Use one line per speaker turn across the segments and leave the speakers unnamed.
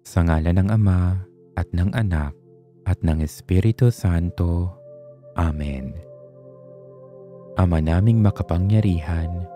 Sa ngalan ng Ama at ng Anak at ng Espiritu Santo. Amen. Ama naming makapangyarihan,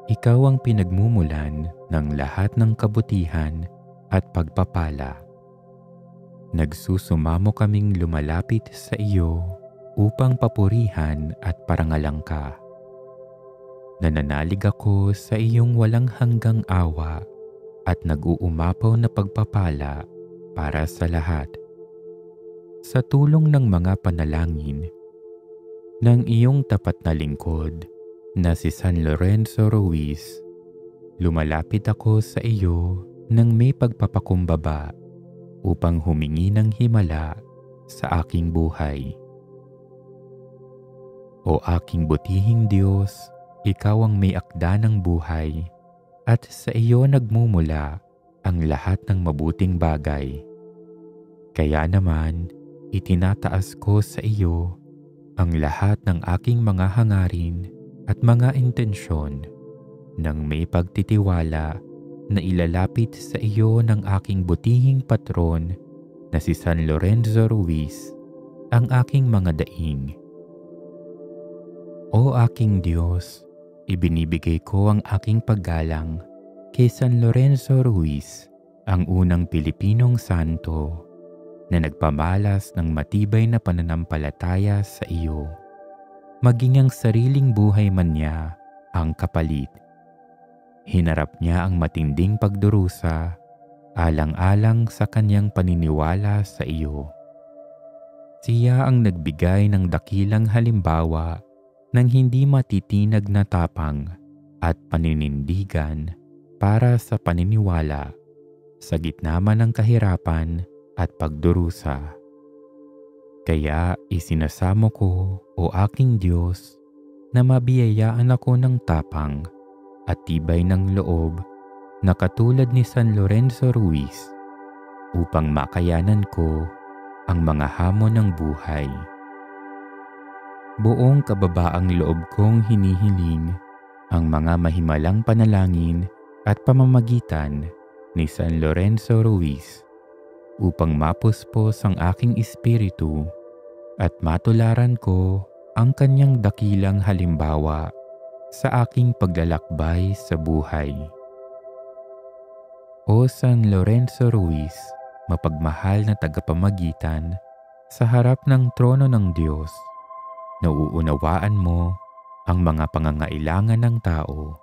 Ikaw ang pinagmumulan ng lahat ng kabutihan at pagpapala. Nagsusumamo kaming lumalapit sa iyo upang papurihan at parangalang ka. Nananalig ako sa iyong walang hanggang awa at nag-uumapaw na pagpapala para sa lahat. Sa tulong ng mga panalangin ng iyong tapat na lingkod na si San Lorenzo Ruiz, lumalapit ako sa iyo ng may pagpapakumbaba upang humingi ng himala sa aking buhay. O aking butihing Diyos, Ikaw ang may akda ng buhay at sa iyo nagmumula ang lahat ng mabuting bagay. Kaya naman, itinataas ko sa iyo ang lahat ng aking mga hangarin at mga intensyon nang may pagtitiwala na ilalapit sa iyo ng aking butihing patron na si San Lorenzo Ruiz ang aking mga daing. O aking Diyos, ibinibigay ko ang aking paggalang kay San Lorenzo Ruiz, ang unang Pilipinong santo na nagpamalas ng matibay na pananampalataya sa iyo. Maging ang sariling buhay man niya ang kapalit. Hinarap niya ang matinding pagdurusa, alang-alang sa kanyang paniniwala sa iyo. Siya ang nagbigay ng dakilang halimbawa ng hindi matitinag na tapang at paninindigan para sa paniniwala sa gitna man ng kahirapan at pagdurusa. Kaya isinasamo ko, o aking Diyos, na mabiyayaan ako ng tapang at tibay ng loob na katulad ni San Lorenzo Ruiz upang makayanan ko ang mga hamon ng buhay. Buong kababaang loob kong hinihiling ang mga mahimalang panalangin at pamamagitan ni San Lorenzo Ruiz upang mapuspos ang aking espiritu at matularan ko ang kanyang dakilang halimbawa sa aking paglalakbay sa buhay. O San Lorenzo Ruiz, mapagmahal na tagapamagitan sa harap ng trono ng Diyos, nauunawaan mo ang mga pangangailangan ng tao.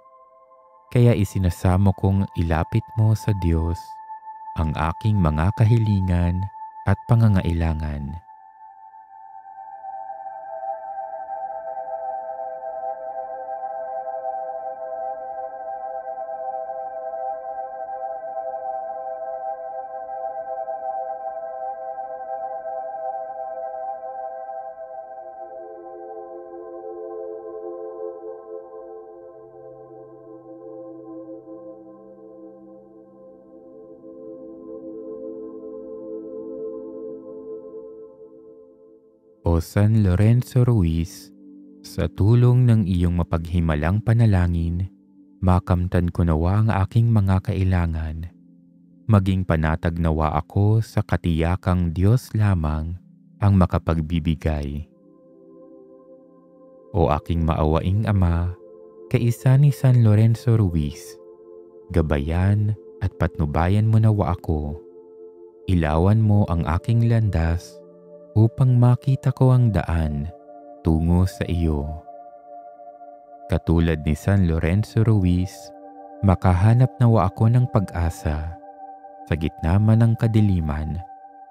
Kaya isinasamo kong ilapit mo sa Diyos ang aking mga kahilingan at pangangailangan. O San Lorenzo Ruiz, sa tulong ng iyong mapaghimalang panalangin, makamtan ko nawa ang aking mga kailangan. Maging panatag nawa ako sa katiyakang Diyos lamang ang makapagbibigay. O aking maawaing Ama, kaisa ni San Lorenzo Ruiz, gabayan at patnubayan mo nawa ako. Ilawan mo ang aking landas upang makita ko ang daan tungo sa iyo. Katulad ni San Lorenzo Ruiz, makahanap nawa ako ng pag-asa sa gitna man ng kadiliman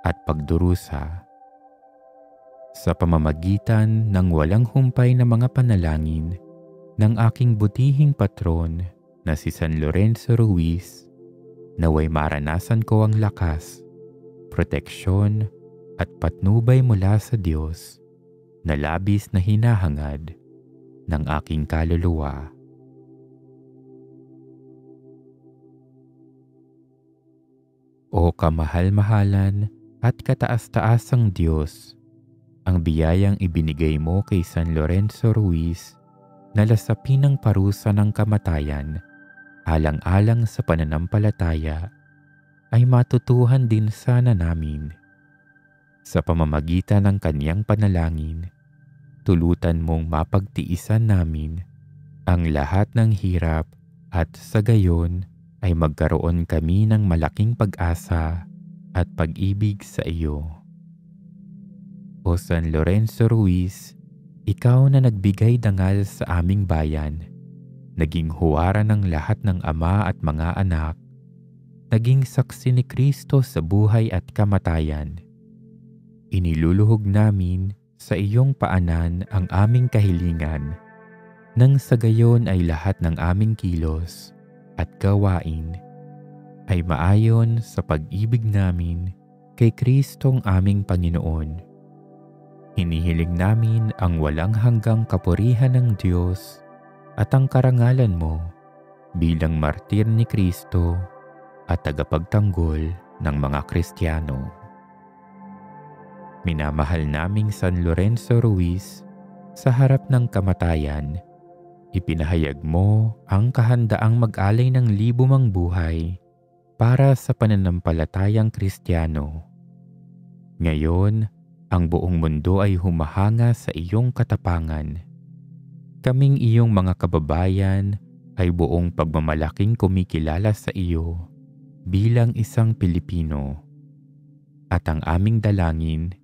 at pagdurusa. Sa pamamagitan ng walang humpay na mga panalangin ng aking butihing patron na si San Lorenzo Ruiz, naway maranasan ko ang lakas, proteksyon at patnubay mula sa Diyos na labis na hinahangad ng aking kaluluwa. O kamahal-mahalan at kataas-taasang Diyos, ang biyayang ibinigay mo kay San Lorenzo Ruiz na lasapin ang parusa ng kamatayan alang-alang sa pananampalataya ay matutuhan din sana namin. Sa pamamagitan ng kanyang panalangin, tulutan mong mapagtiisan namin ang lahat ng hirap at sa gayon ay magkaroon kami ng malaking pag-asa at pag-ibig sa iyo. O San Lorenzo Ruiz, ikaw na nagbigay dangal sa aming bayan, naging huwaran ng lahat ng ama at mga anak, naging saksi ni Kristo sa buhay at kamatayan. Iniluluhog namin sa iyong paanan ang aming kahilingan, nang sa gayon ay lahat ng aming kilos at gawain ay maayon sa pag-ibig namin kay Kristong aming Panginoon. Hinihiling namin ang walang hanggang kapurihan ng Diyos at ang karangalan mo bilang martir ni Kristo at tagapagtanggol ng mga Kristiyano. Minamahal naming San Lorenzo Ruiz, sa harap ng kamatayan, ipinahayag mo ang kahandaang mag-alay ng libumang buhay para sa pananampalatayang Kristiyano. Ngayon, ang buong mundo ay humahanga sa iyong katapangan. Kaming iyong mga kababayan ay buong pagmamalaking kumikilala sa iyo bilang isang Pilipino. At ang aming dalangin,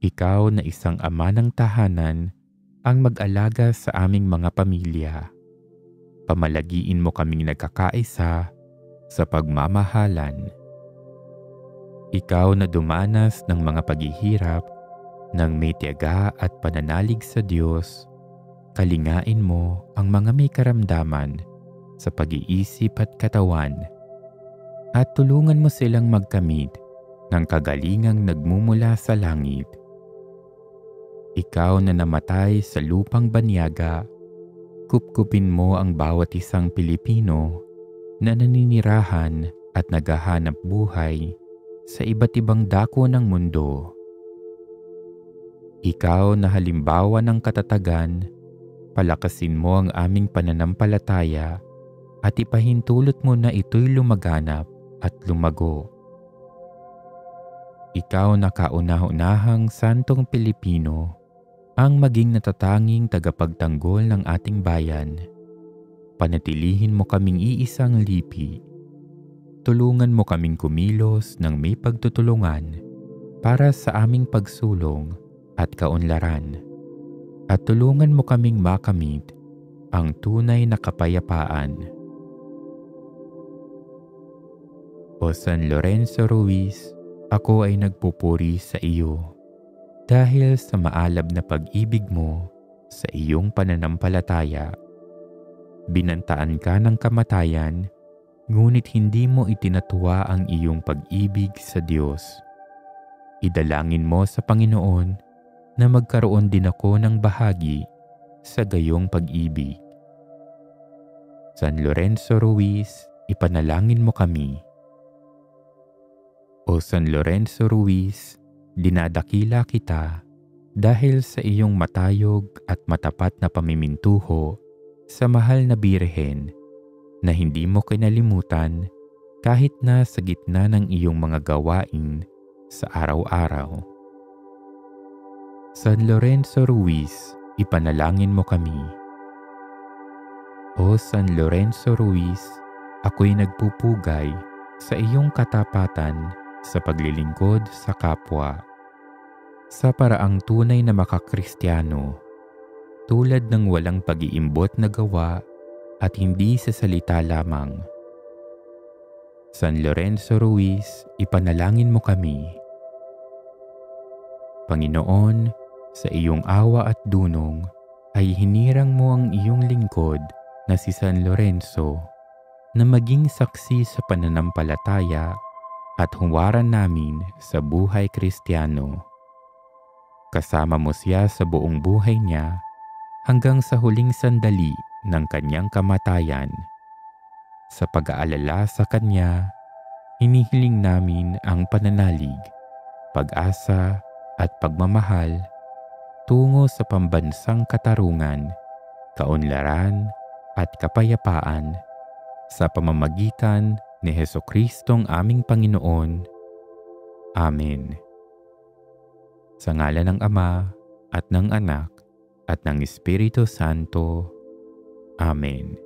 ikaw na isang ama ng tahanan ang mag-alaga sa aming mga pamilya. Pamalagiin mo kaming nagkakaisa sa pagmamahalan. Ikaw na dumanas ng mga paghihirap ng may tiyaga at pananalig sa Diyos, kalingain mo ang mga may karamdaman sa pag-iisip at katawan at tulungan mo silang magkamit ng kagalingang nagmumula sa langit. Ikaw na namatay sa lupang banyaga, kupkupin mo ang bawat isang Pilipino na naninirahan at naghahanap buhay sa iba't ibang dako ng mundo. Ikaw na halimbawa ng katatagan, palakasin mo ang aming pananampalataya at ipahintulot mo na ito'y lumaganap at lumago. Ikaw na kauna-unahang santong Pilipino, ang maging natatanging tagapagtanggol ng ating bayan. Panatilihin mo kaming iisang lipi. Tulungan mo kaming kumilos ng may pagtutulungan para sa aming pagsulong at kaunlaran. At tulungan mo kaming makamit ang tunay na kapayapaan. O San Lorenzo Ruiz, ako ay nagpupuri sa iyo dahil sa maalab na pag-ibig mo sa iyong pananampalataya. Binantaan ka ng kamatayan, ngunit hindi mo itinatuwa ang iyong pag-ibig sa Diyos. Idalangin mo sa Panginoon na magkaroon din ako ng bahagi sa gayong pag-ibig. San Lorenzo Ruiz, ipanalangin mo kami. O San Lorenzo Ruiz, dinadakila kita dahil sa iyong matayog at matapat na pamimintuho sa mahal na Birhen na hindi mo kinalimutan kahit na sa gitna ng iyong mga gawain sa araw-araw. San Lorenzo Ruiz, ipanalangin mo kami. O San Lorenzo Ruiz, ako'y nagpupugay sa iyong katapatan sa paglilingkod sa kapwa, sa paraang tunay na makakristiyano, tulad ng walang pag-iimbot na gawa at hindi sa salita lamang. San Lorenzo Ruiz, ipanalangin mo kami. Panginoon, sa iyong awa at dunong ay hinirang mo ang iyong lingkod na si San Lorenzo na maging saksi sa pananampalataya at huwaran namin sa buhay Kristiyano. Kasama mo siya sa buong buhay niya hanggang sa huling sandali ng kanyang kamatayan. Sa pag-aalala sa kanya, hinihiling namin ang pananalig, pag-asa at pagmamahal tungo sa pambansang katarungan, kaunlaran at kapayapaan sa pamamagitan ni Jesucristong aming Panginoon. Amen. Sa ngalan ng Ama, at ng Anak, at ng Espiritu Santo. Amen.